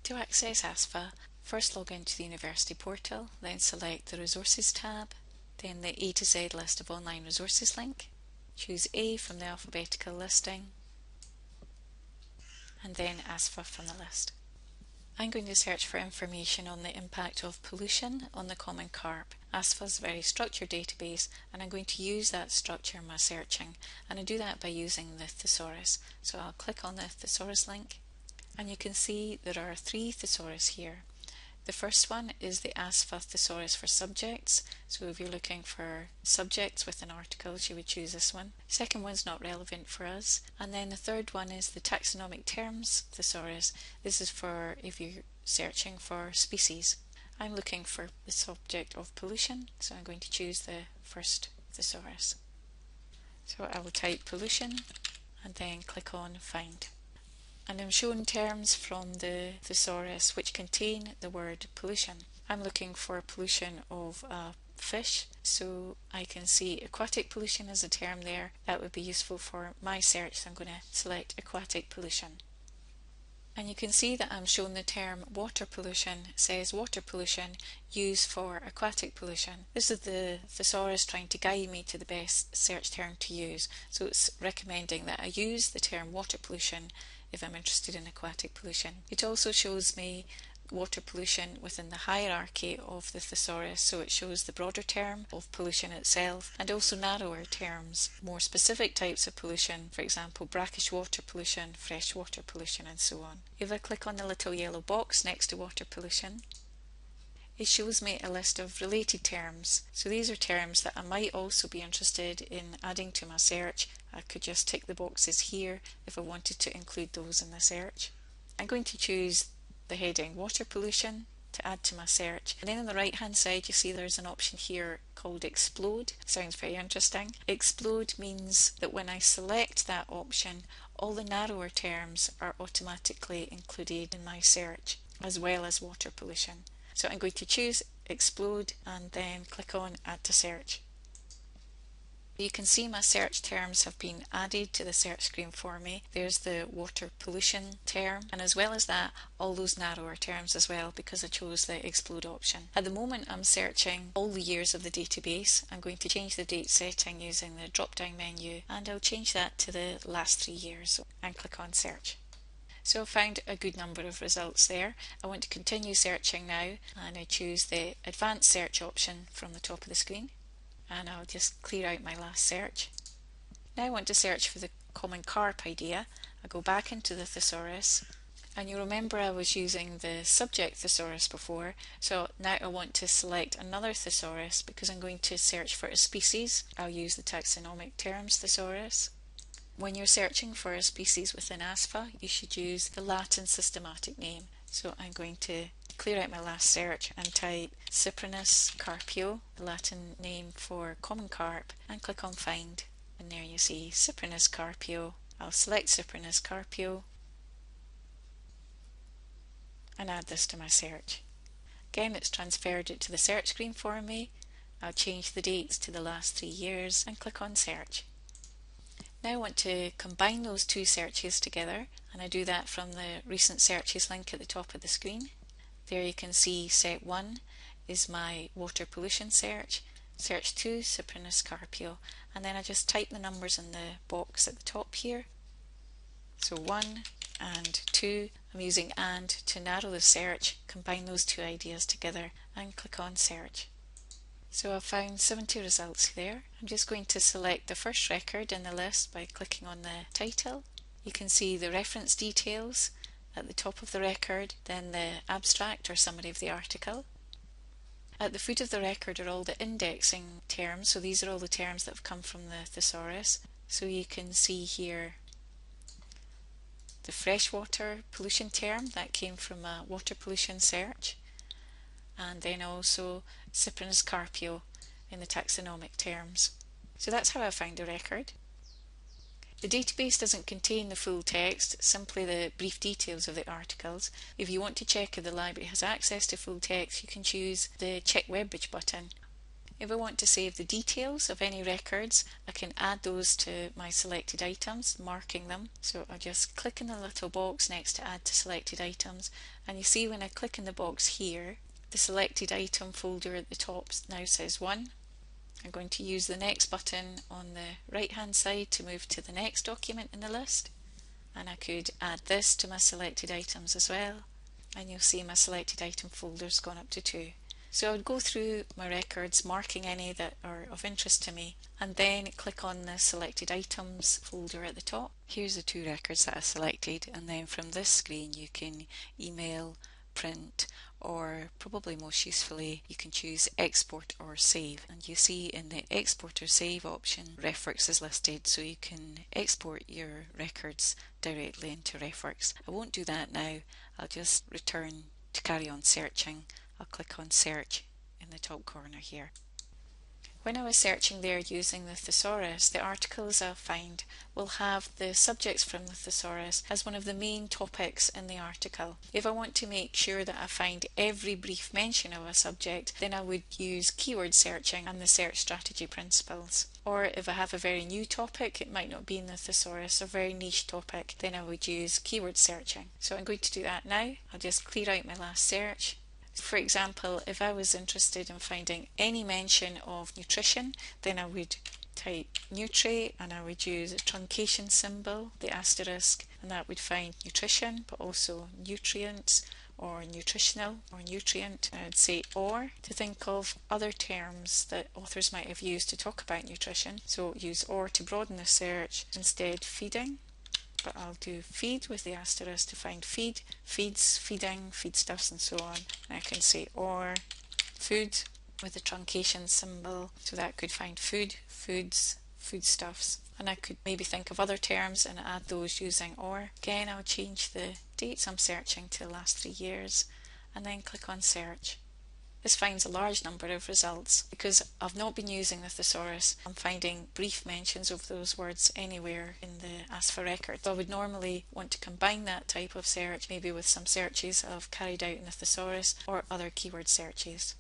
To access ASFA, first log into the University portal, then select the Resources tab, then the A to Z list of online resources link. Choose A from the alphabetical listing, and then ASFA from the list. I'm going to search for information on the impact of pollution on the common carp. ASFA is a very structured database, and I'm going to use that structure in my searching, and I do that by using the thesaurus. So I'll click on the thesaurus link, and you can see there are 3 thesaurus here. The first one is the ASFA thesaurus for subjects, so if you're looking for subjects within articles you would choose this one. Second one's not relevant for us, and then the third one is the taxonomic terms thesaurus. This is for if you're searching for species. I'm looking for the subject of pollution, so I'm going to choose the first thesaurus. So I will type pollution and then click on find. And I'm shown terms from the thesaurus which contain the word pollution. I'm looking for pollution of a fish, so I can see aquatic pollution as a term there. That would be useful for my search, so I'm going to select aquatic pollution. And you can see that I'm shown the term water pollution. It says water pollution used for aquatic pollution. This is the thesaurus trying to guide me to the best search term to use. So it's recommending that I use the term water pollution if I'm interested in aquatic pollution. It also shows me water pollution within the hierarchy of the thesaurus, so it shows the broader term of pollution itself and also narrower terms, more specific types of pollution, for example brackish water pollution, freshwater pollution and so on. If I click on the little yellow box next to water pollution, it shows me a list of related terms. So these are terms that I might also be interested in adding to my search. I could just tick the boxes here if I wanted to include those in the search. I'm going to choose the heading water pollution to add to my search, and then on the right hand side you see there's an option here called explode. Sounds very interesting. Explode means that when I select that option, all the narrower terms are automatically included in my search as well as water pollution. So I'm going to choose explode and then click on add to search. You can see my search terms have been added to the search screen for me. There's the water pollution term, and as well as that all those narrower terms as well, because I chose the explode option. At the moment I'm searching all the years of the database. I'm going to change the date setting using the drop down menu, and I'll change that to the last 3 years and click on search. So I found a good number of results there. I want to continue searching now, and I choose the advanced search option from the top of the screen, and I'll just clear out my last search. Now I want to search for the common carp idea. I go back into the thesaurus, and you remember I was using the subject thesaurus before, so now I want to select another thesaurus because I'm going to search for a species. I'll use the taxonomic terms thesaurus. When you're searching for a species within ASFA, you should use the Latin systematic name. So I'm going to clear out my last search and type Cyprinus carpio, the Latin name for common carp, and click on find. And there you see Cyprinus carpio. I'll select Cyprinus carpio and add this to my search. Again, it's transferred it to the search screen for me. I'll change the dates to the last 3 years and click on search. Now I want to combine those 2 searches together, and I do that from the recent searches link at the top of the screen. There you can see set 1 is my water pollution search, search 2 Cyprinus carpio, and then I just type the numbers in the box at the top here. So 1 and 2, I'm using and to narrow the search, combine those 2 ideas together and click on search. So I've found 70 results there. I'm just going to select the first record in the list by clicking on the title. You can see the reference details at the top of the record, then the abstract or summary of the article. At the foot of the record are all the indexing terms, so these are all the terms that have come from the thesaurus. So you can see here the freshwater pollution term, that came from a water pollution search, and then also Cyprinus carpio in the taxonomic terms. So that's how I found a record. The database doesn't contain the full text, simply the brief details of the articles. If you want to check if the library has access to full text, you can choose the Check Web Page button. If I want to save the details of any records, I can add those to my selected items, marking them. So I just click in the little box next to add to selected items, and you see when I click in the box here, the selected item folder at the top now says 1. I'm going to use the next button on the right hand side to move to the next document in the list, and I could add this to my selected items as well, and you'll see my selected item folder's gone up to 2. So I would go through my records, marking any that are of interest to me, and then click on the selected items folder at the top. Here's the 2 records that I selected, and then from this screen you can email, print, or probably most usefully you can choose export or save, and you see in the export or save option RefWorks is listed, so you can export your records directly into RefWorks. I won't do that now, I'll just return to carry on searching. I'll click on search in the top corner here. When I was searching there using the thesaurus, the articles I'll find will have the subjects from the thesaurus as one of the main topics in the article. If I want to make sure that I find every brief mention of a subject, then I would use keyword searching and the search strategy principles. Or if I have a very new topic, it might not be in the thesaurus, or a very niche topic, then I would use keyword searching. So I'm going to do that now. I'll just clear out my last search. For example, if I was interested in finding any mention of nutrition, then I would type nutri and I would use a truncation symbol, the asterisk, and that would find nutrition, but also nutrients or nutritional or nutrient. And I'd say or to think of other terms that authors might have used to talk about nutrition. So use or to broaden the search. Instead, feeding. But I'll do feed with the asterisk to find feed, feeds, feeding, feedstuffs and so on. And I can say or food with the truncation symbol, so that could find food, foods, foodstuffs. And I could maybe think of other terms and add those using or. Again, I'll change the dates I'm searching to the last 3 years and then click on search. This finds a large number of results. Because I've not been using the thesaurus, I'm finding brief mentions of those words anywhere in the ASFA record. So I would normally want to combine that type of search maybe with some searches I've carried out in the thesaurus or other keyword searches.